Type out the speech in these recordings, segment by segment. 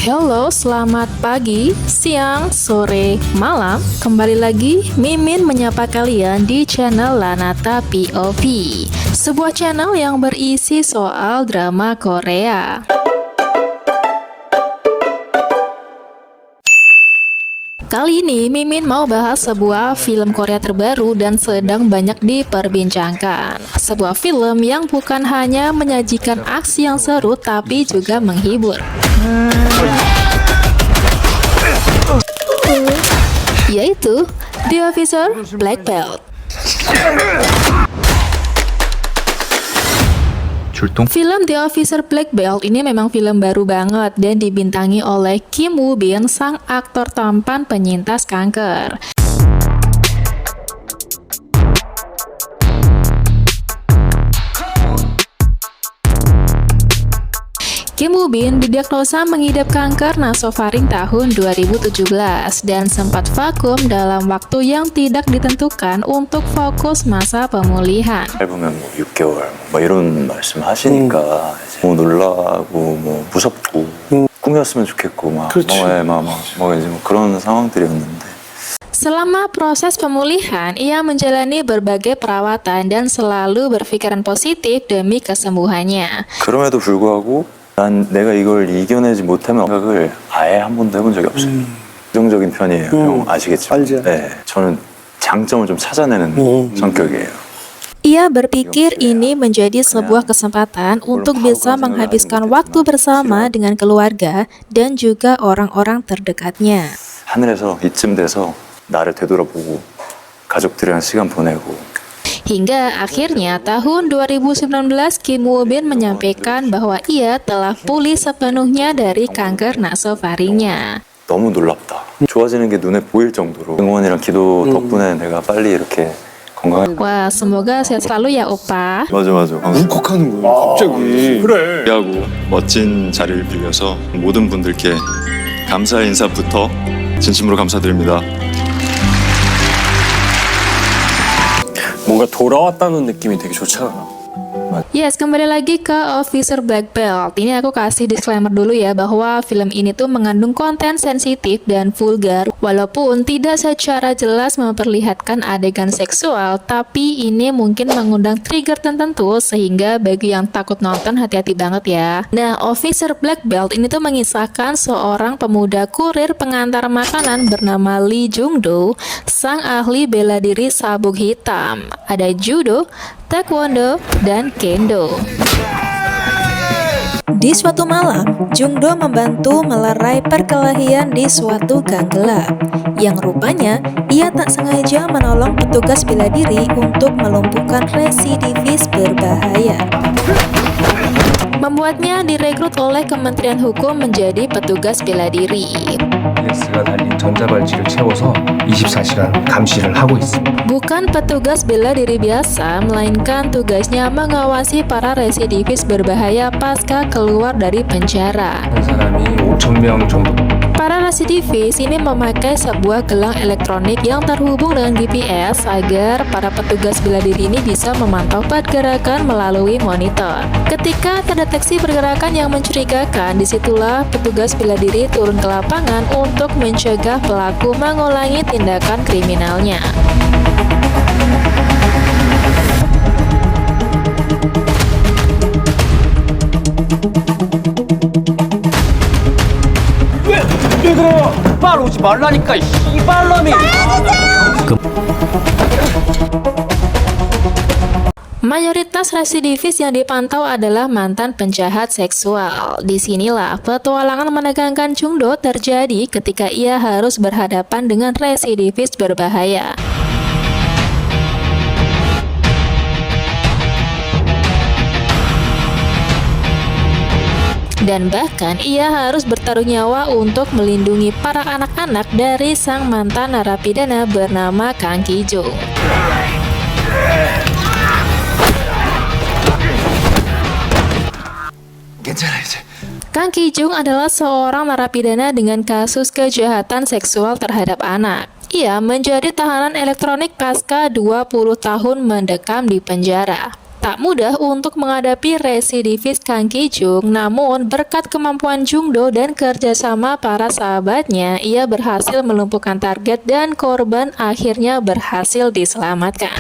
Halo, selamat pagi, siang, sore, malam. Kembali lagi Mimin menyapa kalian di channel Lanata POV, sebuah channel yang berisi soal drama Korea. Kali ini Mimin mau bahas sebuah film Korea terbaru dan sedang banyak diperbincangkan. Sebuah film yang bukan hanya menyajikan aksi yang seru tapi juga menghibur. Yaitu The Officer Black Belt. Film The Officer Black Belt ini memang film baru banget dan dibintangi oleh Kim Woo Bin, sang aktor tampan penyintas kanker. Kim Woo Bin didiagnosa mengidap kanker nasofaring tahun 2017 dan sempat vakum dalam waktu yang tidak ditentukan untuk fokus masa pemulihan. 짧으면 6개월 이런 말씀 하시니까 놀라고 무섭고 꿈이었으면 좋겠고 그런 상황들이었는데 Selama proses pemulihan, ia menjalani berbagai perawatan dan selalu berpikiran positif demi kesembuhannya. 그럼에도 불구하고 난 내가 이걸 이겨내지 못하면 생각을 아예 한 번도 해본 적이 없어요. 긍정적인 편이에요. 형 아시겠지만. 네, 저는 장점을 좀 찾아내는 성격이에요. Ia berpikir ini menjadi sebuah kesempatan untuk bisa menghabiskan waktu bersama dengan keluarga dan juga orang-orang terdekatnya. 하늘에서 이쯤 돼서 나를 되돌아보고 가족들이랑 시간 보내고 Hingga akhirnya tahun 2019 Kim Woo Bin menyampaikan bahwa ia telah pulih sepenuhnya dari kanker nasofaringnya. 너무 놀랍다. 좋아지는 게 눈에 보일 정도로 응원이랑 기도 덕분에 내가 빨리 이렇게 건강해. Wah, semoga sehat selalu ya 오빠. 맞아. 울컥하는 거야 갑자기. 그래. 하고 멋진 자리를 빌려서 모든 분들께 감사의 인사부터 진심으로 감사드립니다. 뭔가 돌아왔다는 느낌이 되게 좋잖아. Yes, kembali lagi ke Officer Black Belt. Ini aku kasih disclaimer dulu ya bahwa film ini tuh mengandung konten sensitif dan vulgar. Walaupun tidak secara jelas memperlihatkan adegan seksual, tapi ini mungkin mengundang trigger tertentu sehingga bagi yang takut nonton hati-hati banget ya. Nah, Officer Black Belt ini tuh mengisahkan seorang pemuda kurir pengantar makanan bernama Lee Jung Do, sang ahli bela diri sabuk hitam. Ada judo, taekwondo, dan kendo. Di suatu malam, Jung Do membantu melerai perkelahian di suatu gang gelap, yang rupanya ia tak sengaja menolong petugas bela diri untuk melumpuhkan residivis berbahaya. Membuatnya direkrut oleh Kementerian Hukum menjadi petugas bela diri. 가 달린 전자발찌를 채워서 24시간 감시를 하고 있습니다. Bukan petugas bela diri biasa, melainkan tugasnya mengawasi para residivis berbahaya pasca keluar dari penjara. 한 사람이 5,000명 정도. Para residivis ini memakai sebuah gelang elektronik yang terhubung dengan GPS agar para petugas bela diri ini bisa memantau pergerakan melalui monitor. Ketika terdeteksi pergerakan yang mencurigakan, disitulah petugas bela diri turun ke lapangan untuk mencegah pelaku mengulangi tindakan kriminalnya. 얘들아, 빨리 오지 말라니까 이 씨발놈이. Mayoritas residivis yang dipantau adalah mantan penjahat seksual. Disinilah petualangan menegangkan Jung Do terjadi ketika ia harus berhadapan dengan residivis berbahaya. Dan bahkan ia harus bertaruh nyawa untuk melindungi para anak-anak dari sang mantan narapidana bernama Kang Ki Jung. Kang Ki Jung adalah seorang narapidana dengan kasus kejahatan seksual terhadap anak. Ia menjadi tahanan elektronik pasca 20 tahun mendekam di penjara. Tak mudah untuk menghadapi residivis Kang Ki-jung, namun berkat kemampuan Jung-do dan kerjasama para sahabatnya, ia berhasil melumpuhkan target dan korban akhirnya berhasil diselamatkan.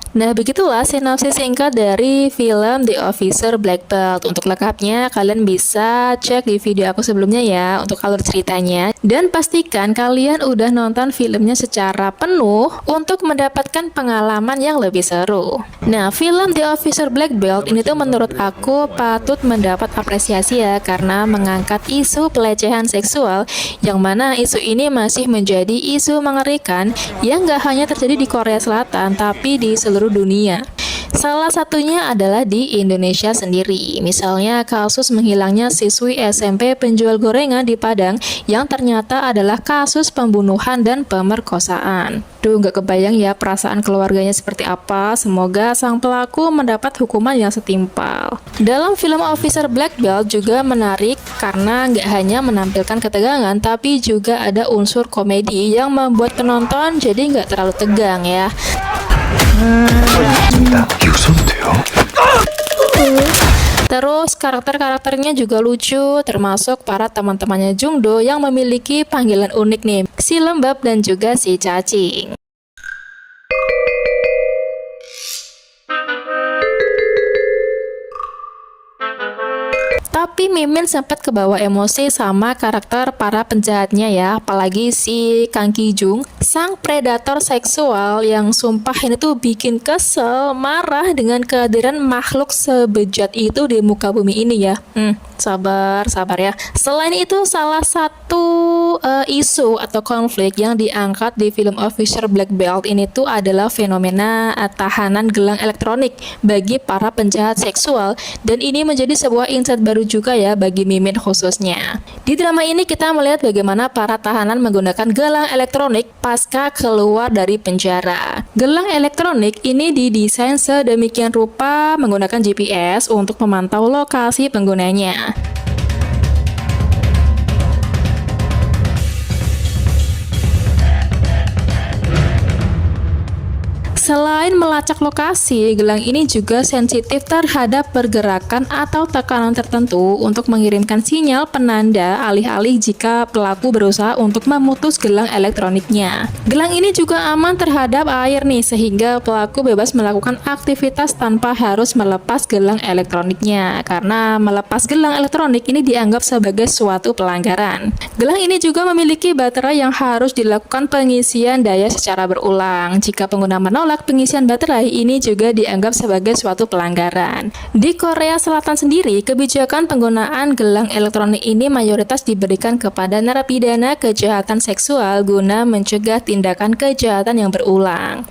Nah, begitulah sinopsis singkat dari film The Officer Black Belt. Untuk lengkapnya, kalian bisa cek di video aku sebelumnya ya, untuk alur ceritanya. Dan pastikan kalian udah nonton filmnya secara penuh untuk mendapatkan pengalaman yang lebih seru. Nah, film The Officer Black Belt ini tuh menurut aku patut mendapat apresiasi ya, karena mengangkat isu pelecehan seksual, yang mana isu ini masih menjadi isu mengerikan yang gak hanya terjadi di Korea Selatan, tapi di seluruh dunia. Salah satunya adalah di Indonesia sendiri. Misalnya kasus menghilangnya siswi SMP penjual gorengan di Padang yang ternyata adalah kasus pembunuhan dan pemerkosaan. Duh, gak kebayang ya perasaan keluarganya seperti apa. Semoga sang pelaku mendapat hukuman yang setimpal. Dalam film Officer Black Belt juga menarik karena gak hanya menampilkan ketegangan, tapi juga ada unsur komedi yang membuat penonton jadi gak terlalu tegang ya. Terus karakter-karakternya juga lucu, termasuk para teman-temannya Jung-do yang memiliki panggilan unik nih, si Lembab dan juga si Cacing. Tapi Mimin sempat kebawa emosi sama karakter para penjahatnya ya, apalagi si Kang Ki-jung, sang predator seksual yang sumpah ini tuh bikin kesel, marah dengan kehadiran makhluk sebejat itu di muka bumi ini ya. Sabar ya. Selain itu, salah satu isu atau konflik yang diangkat di film Officer Black Belt ini tuh adalah fenomena tahanan gelang elektronik bagi para penjahat seksual, dan ini menjadi sebuah insight baru juga ya bagi Mimin khususnya. Di drama ini kita melihat bagaimana para tahanan menggunakan gelang elektronik pasca keluar dari penjara. Gelang elektronik ini didesain sedemikian rupa menggunakan GPS untuk memantau lokasi penggunanya. Selain melacak lokasi, gelang ini juga sensitif terhadap pergerakan atau tekanan tertentu untuk mengirimkan sinyal penanda alih-alih jika pelaku berusaha untuk memutus gelang elektroniknya. Gelang ini juga aman terhadap air nih, sehingga pelaku bebas melakukan aktivitas tanpa harus melepas gelang elektroniknya, karena melepas gelang elektronik ini dianggap sebagai suatu pelanggaran. Gelang ini juga memiliki baterai yang harus dilakukan pengisian daya secara berulang. Jika pengguna menolak pengisian baterai, ini juga dianggap sebagai suatu pelanggaran. Di Korea Selatan sendiri, kebijakan penggunaan gelang elektronik ini mayoritas diberikan kepada narapidana kejahatan seksual guna mencegah tindakan kejahatan yang berulang.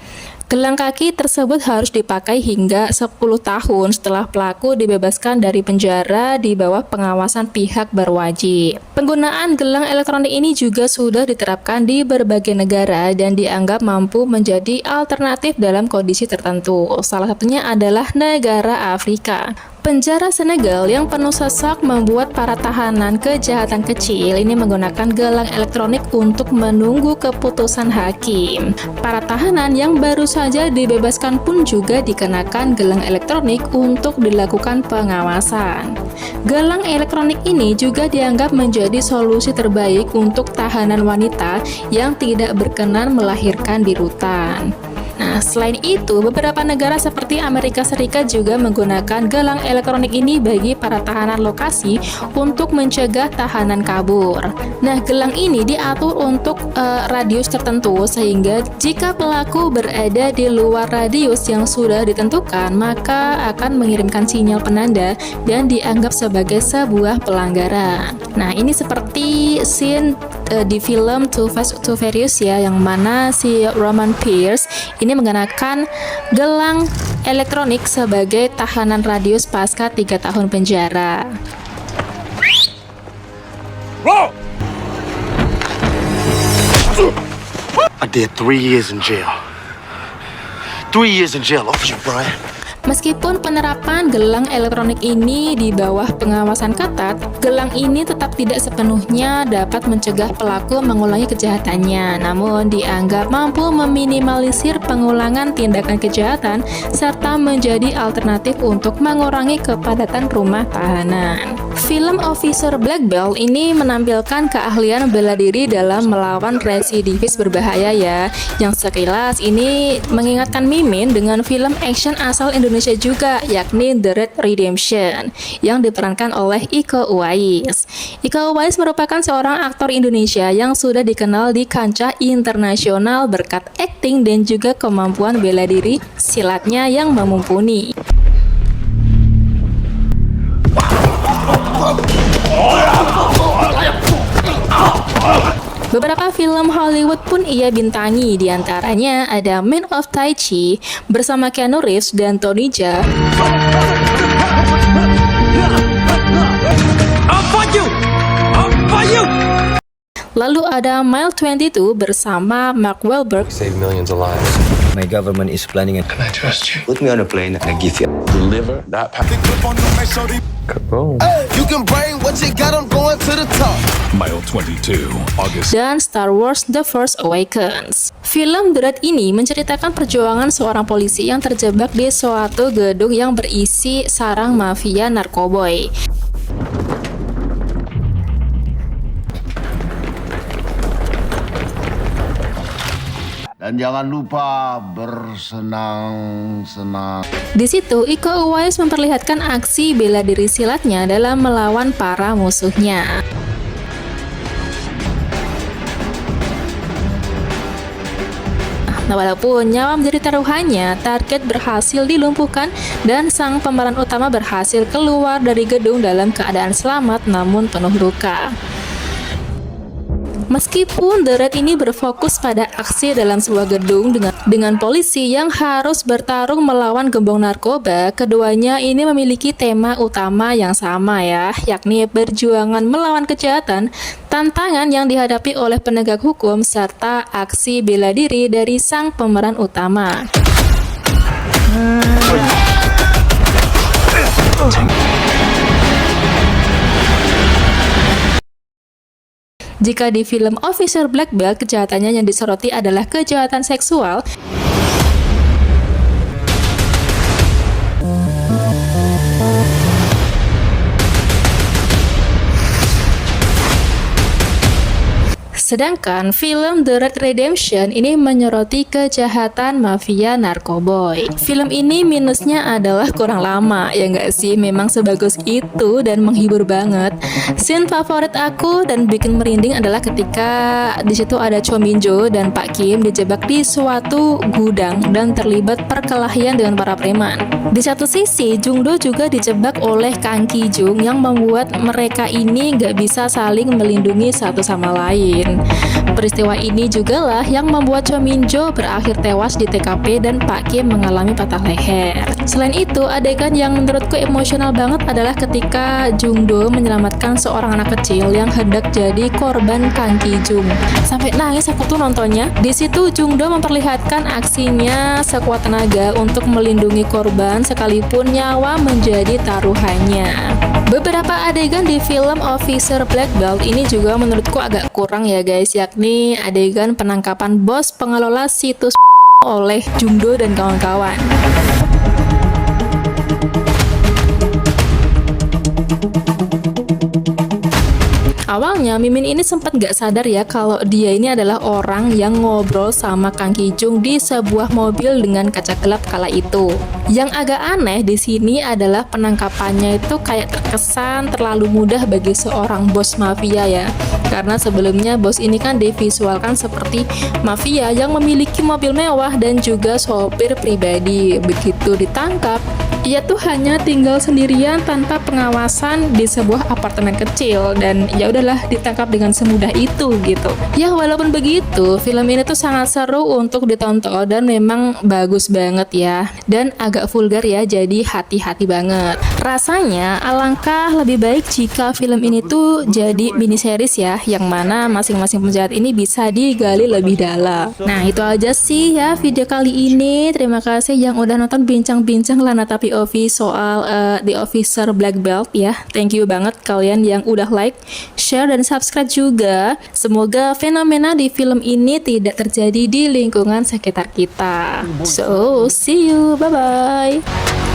Gelang kaki tersebut harus dipakai hingga 10 tahun setelah pelaku dibebaskan dari penjara di bawah pengawasan pihak berwajib. Penggunaan gelang elektronik ini juga sudah diterapkan di berbagai negara dan dianggap mampu menjadi alternatif dalam kondisi tertentu. Salah satunya adalah negara Afrika. Penjara Senegal yang penuh sesak membuat para tahanan kejahatan kecil ini menggunakan gelang elektronik untuk menunggu keputusan hakim. Para tahanan yang baru saja dibebaskan pun juga dikenakan gelang elektronik untuk dilakukan pengawasan. Gelang elektronik ini juga dianggap menjadi solusi terbaik untuk tahanan wanita yang tidak berkenan melahirkan di rutan. Nah, selain itu, beberapa negara seperti Amerika Serikat juga menggunakan gelang elektronik ini bagi para tahanan lokasi untuk mencegah tahanan kabur. Nah, gelang ini diatur untuk radius tertentu, sehingga jika pelaku berada di luar radius yang sudah ditentukan, maka akan mengirimkan sinyal penanda dan dianggap sebagai sebuah pelanggaran. Nah, ini seperti scene di film Too Fast Too Furious ya, yang mana si Roman Pierce ini mengenakan gelang elektronik sebagai tahanan radius pasca 3 tahun penjara. I did 3 years in jail. 3 years in jail off you, Brian. Meskipun penerapan gelang elektronik ini di bawah pengawasan ketat, gelang ini tetap tidak sepenuhnya dapat mencegah pelaku mengulangi kejahatannya, namun dianggap mampu meminimalisir pengulangan tindakan kejahatan serta menjadi alternatif untuk mengurangi kepadatan rumah tahanan. Film Officer Black Belt ini menampilkan keahlian bela diri dalam melawan residivis berbahaya ya, yang sekilas ini mengingatkan Mimin dengan film action asal Indonesia juga, yakni The Red Redemption, yang diperankan oleh Iko Uwais. Iko Uwais merupakan seorang aktor Indonesia yang sudah dikenal di kancah internasional berkat akting dan juga kemampuan bela diri silatnya yang mumpuni. Beberapa film Hollywood pun ia bintangi, diantaranya ada Man of Tai Chi bersama Keanu Reeves dan Tony Jaa. Lalu ada Mile 22 bersama Mark Wahlberg. Save millions of lives. My government is planning it. Can I trust you? Put me on a plane and I give you. Deliver that package. Kaboom. You can bring what you got, I'm going to the top. Mile 22, August. Dan Star Wars The Force Awakens. Film The Raid ini menceritakan perjuangan seorang polisi yang terjebak di suatu gedung yang berisi sarang mafia narkoboy. Dan jangan lupa bersenang-senang. Di situ, Iko Uwais memperlihatkan aksi bela diri silatnya dalam melawan para musuhnya. Nah, walaupun nyawa menjadi taruhannya, target berhasil dilumpuhkan dan sang pemeran utama berhasil keluar dari gedung dalam keadaan selamat namun penuh luka. Meskipun The Raid ini berfokus pada aksi dalam sebuah gedung dengan polisi yang harus bertarung melawan gembong narkoba, keduanya ini memiliki tema utama yang sama ya, yakni perjuangan melawan kejahatan, tantangan yang dihadapi oleh penegak hukum, serta aksi bela diri dari sang pemeran utama. Jika di film Officer Black Belt, kejahatannya yang disoroti adalah kejahatan seksual, sedangkan film The Red Redemption ini menyoroti kejahatan mafia narkoboy. Film ini minusnya adalah kurang lama, ya nggak sih? Memang sebagus itu dan menghibur banget. Scene favorit aku dan bikin merinding adalah ketika di situ ada Cho Min Jo dan Pak Kim dijebak di suatu gudang dan terlibat perkelahian dengan para preman. Di satu sisi, Jung Do juga dijebak oleh Kang Ki Jung yang membuat mereka ini nggak bisa saling melindungi satu sama lain. Peristiwa ini juga lah yang membuat Cho Min Jo berakhir tewas di TKP dan Pak Kim mengalami patah leher. Selain itu, adegan yang menurutku emosional banget adalah ketika Jung Do menyelamatkan seorang anak kecil yang hendak jadi korban Kang Ki Jung. Sampai nangis aku tuh nontonnya. Di situ Jung Do memperlihatkan aksinya sekuat tenaga untuk melindungi korban sekalipun nyawa menjadi taruhannya. Beberapa adegan di film Officer Black Belt ini juga menurutku agak kurang ya guys, yakni adegan penangkapan bos pengelola situs oleh Jung Do dan kawan-kawan. Awalnya Mimin ini sempat gak sadar ya kalau dia ini adalah orang yang ngobrol sama Kang Ki Jung di sebuah mobil dengan kaca gelap kala itu. Yang agak aneh di sini adalah penangkapannya itu kayak terkesan terlalu mudah bagi seorang bos mafia ya. Karena sebelumnya bos ini kan divisualkan seperti mafia yang memiliki mobil mewah dan juga sopir pribadi. Begitu ditangkap, Ia tuh hanya tinggal sendirian tanpa pengawasan di sebuah apartemen kecil, dan ya udahlah ditangkap dengan semudah itu gitu. Ya walaupun begitu, film ini tuh sangat seru untuk ditonton dan memang bagus banget ya, dan agak vulgar ya, jadi hati-hati banget. Rasanya alangkah lebih baik jika film ini tuh jadi mini series ya, yang mana masing-masing penjahat ini bisa digali lebih dalam. Nah itu aja sih ya video kali ini. Terima kasih yang udah nonton bincang-bincang Lanata POV soal The Officer Black Belt ya. Thank you banget kalian yang udah like, share, dan subscribe juga. Semoga fenomena di film ini tidak terjadi di lingkungan sekitar kita. So see you, bye bye.